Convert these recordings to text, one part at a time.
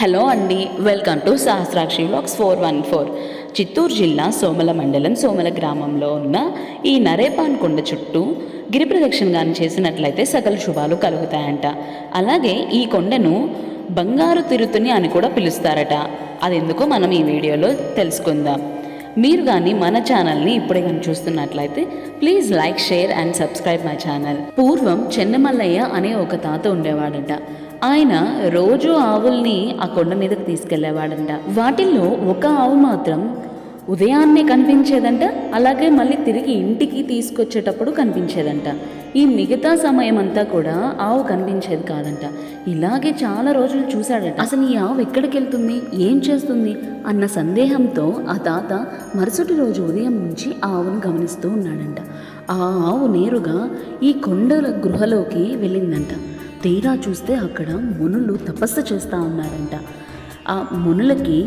Hello అండి, welcome to Sahasrakshi vlogs 414. Chittoor జిల్లా సోమల మండలం సోమల గ్రామంలో ఉన్న ఈ నరేపాన్ కొండ చుట్టూ గిరి ప్రదక్షిణ కానీ చేసినట్లయితే సకల శుభాలు కలుగుతాయంట. అలాగే ఈ కొండను బంగారు తిరుతుని అని కూడా పిలుస్తారట. అది ఎందుకో మనం ఈ వీడియోలో తెలుసుకుందాం. మీరు కానీ మన ఛానల్ని ఇప్పుడే కానీ చూస్తున్నట్లయితే please like, share and subscribe my channel. పూర్వం చెన్నమల్లయ్య అనే ఒక తాత ఉండేవాడట. ఆయన రోజు ఆవుల్ని ఆ కొండ మీదకి తీసుకెళ్లేవాడంట. వాటిల్లో ఒక ఆవు మాత్రం ఉదయాన్నే కనిపించేదంట, అలాగే మళ్ళీ తిరిగి ఇంటికి తీసుకొచ్చేటప్పుడు కనిపించేదంట. ఈ మిగతా సమయం అంతా కూడా ఆవు కనిపించేది కాదంట. ఇలాగే చాలా రోజులు చూశాడట. అసలు ఈ ఆవు ఎక్కడికి వెళ్తుంది, ఏం చేస్తుంది అన్న సందేహంతో ఆ తాత మరుసటి రోజు ఉదయం నుంచి ఆ ఆవును గమనిస్తూ ఉన్నాడంట. ఆ ఆవు నేరుగా ఈ కొండల గృహలోకి వెళ్ళిందంట. తీరా చూస్తే అక్కడ మునులు తపస్సు చేస్తూ ఉన్నారంట. ఆ మునులకి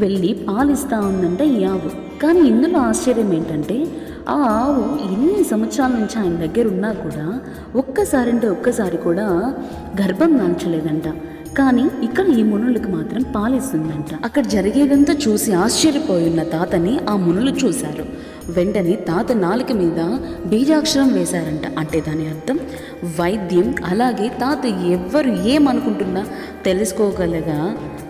వెళ్ళి పాలిస్తూ ఉందంట ఈ ఆవు. కానీ ఇందులో ఆశ్చర్యం ఏంటంటే ఆ ఆవు ఎన్ని సంవత్సరాల నుంచి ఆయన దగ్గర ఉన్నా కూడా ఒక్కసారి కూడా గర్భం దాల్చలేదంట. కానీ ఇక్కడ ఈ మునులకు మాత్రం పాలిస్తుందంట. అక్కడ జరిగేదంతా చూసి ఆశ్చర్యపోయిన తాతని ఆ మునులు చూశారు. వెంటనే తాత నాలుక మీద బీజాక్షరం వేశారంట. అంటే దాని అర్థం వైద్యం. అలాగే తాత ఎవ్వరు ఏమనుకుంటున్నా తెలుసుకోగలగా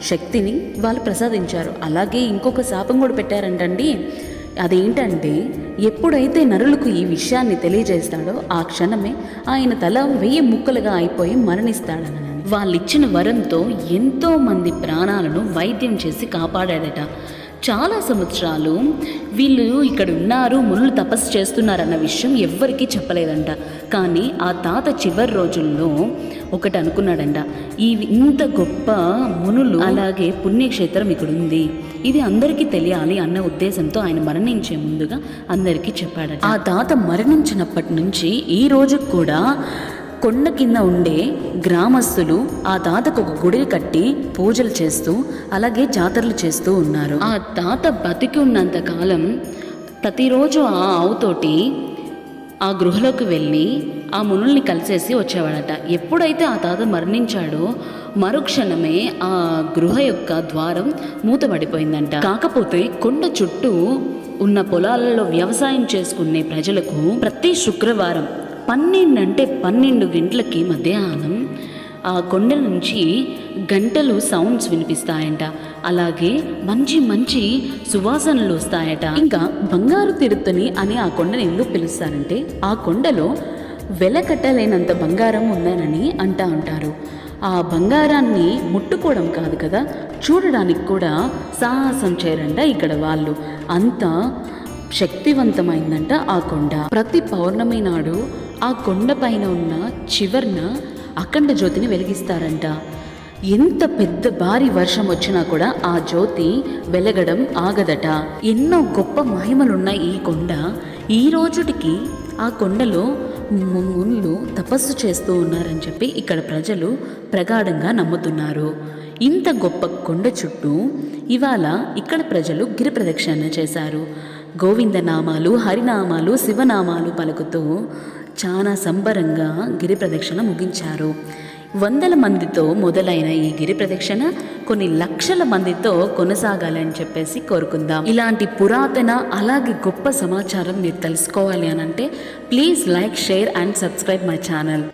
శక్తిని వాళ్ళు ప్రసాదించారు. అలాగే ఇంకొక శాపం కూడా పెట్టారంటండి. అదేంటంటే ఎప్పుడైతే నరులకు ఈ విషయాన్ని తెలియజేస్తాడో ఆ క్షణమే ఆయన తల 1000 ముక్కలుగా అయిపోయి మరణిస్తాడని. వాళ్ళిచ్చిన వరంతో ఎంతో మంది ప్రాణాలను వైద్యం చేసి కాపాడాడట. చాలా సంవత్సరాలు వీళ్ళు ఇక్కడ ఉన్నారు, మునులు తపస్సు చేస్తున్నారన్న విషయం ఎవ్వరికీ చెప్పలేదంట. కానీ ఆ తాత చివరి రోజుల్లో ఒకటి అనుకున్నాడంట, ఇంత గొప్ప మునులు అలాగే పుణ్యక్షేత్రం ఇక్కడ ఉంది, ఇది అందరికీ తెలియాలి అన్న ఉద్దేశంతో ఆయన మరణించే ముందుగా అందరికీ చెప్పాడట. ఆ తాత మరణించినప్పటి నుంచి ఈ రోజు కూడా కొండ కింద ఉండే గ్రామస్తులు ఆ తాతకు ఒక గుడిని కట్టి పూజలు చేస్తూ అలాగే జాతరలు చేస్తూ ఉన్నారు. ఆ తాత బతికి ఉన్నంత కాలం ప్రతిరోజు ఆ ఆవుతోటి ఆ గృహలోకి వెళ్ళి ఆ మునుల్ని కలిసేసి వచ్చేవాడట. ఎప్పుడైతే ఆ తాత మరణించాడో మరుక్షణమే ఆ గృహ యొక్క ద్వారం మూతబడిపోయిందంట. కాకపోతే కొండ చుట్టూ ఉన్న పొలాలలో వ్యవసాయం చేసుకునే ప్రజలకు ప్రతి శుక్రవారం 12 గంటలకి మధ్యాహ్నం ఆ కొండ నుంచి గంటలు సౌండ్స్ వినిపిస్తాయంట. అలాగే మంచి సువాసనలు వస్తాయట. ఇంకా బంగారు తిరుత్తని అని ఆ కొండని ఎందుకు పిలుస్తారంటే ఆ కొండలో వెలకట్టలేనంత బంగారం ఉందనని అంటా ఉంటారు. ఆ బంగారాన్ని ముట్టుకోవడం కాదు కదా, చూడడానికి కూడా సాహసం చేయరంట ఇక్కడ వాళ్ళు. అంత శక్తివంతమైందంట ఆ కొండ. ప్రతి పౌర్ణమి నాడు ఆ కొండ పైన ఉన్న చివర్న అఖండ జ్యోతిని వెలిగిస్తారంట. ఎంత పెద్ద భారీ వర్షం వచ్చినా కూడా ఆ జ్యోతి వెలగడం ఆగదట. ఎన్నో గొప్ప మహిమలున్న ఈ కొండ ఈ రోజుటికి ఆ కొండలో మునులు తపస్సు చేస్తూ ఉన్నారని చెప్పి ఇక్కడ ప్రజలు ప్రగాఢంగా నమ్ముతున్నారు. ఇంత గొప్ప కొండ చుట్టూ ఇవాళ ఇక్కడ ప్రజలు గిరి ప్రదక్షిణ చేశారు. గోవిందనామాలు, హరినామాలు, శివనామాలు పలుకుతూ చాలా సంబరంగా గిరి ప్రదక్షిణ ముగించారు. 100 మందితో మొదలైన ఈ గిరి ప్రదక్షిణ కొన్ని లక్షల మందితో కొనసాగాలని చెప్పేసి కోరుకుందాం. ఇలాంటి పురాతన అలాగే గొప్ప సమాచారం మీరు తెలుసుకోవాలి అనంటే please like, share and subscribe my channel.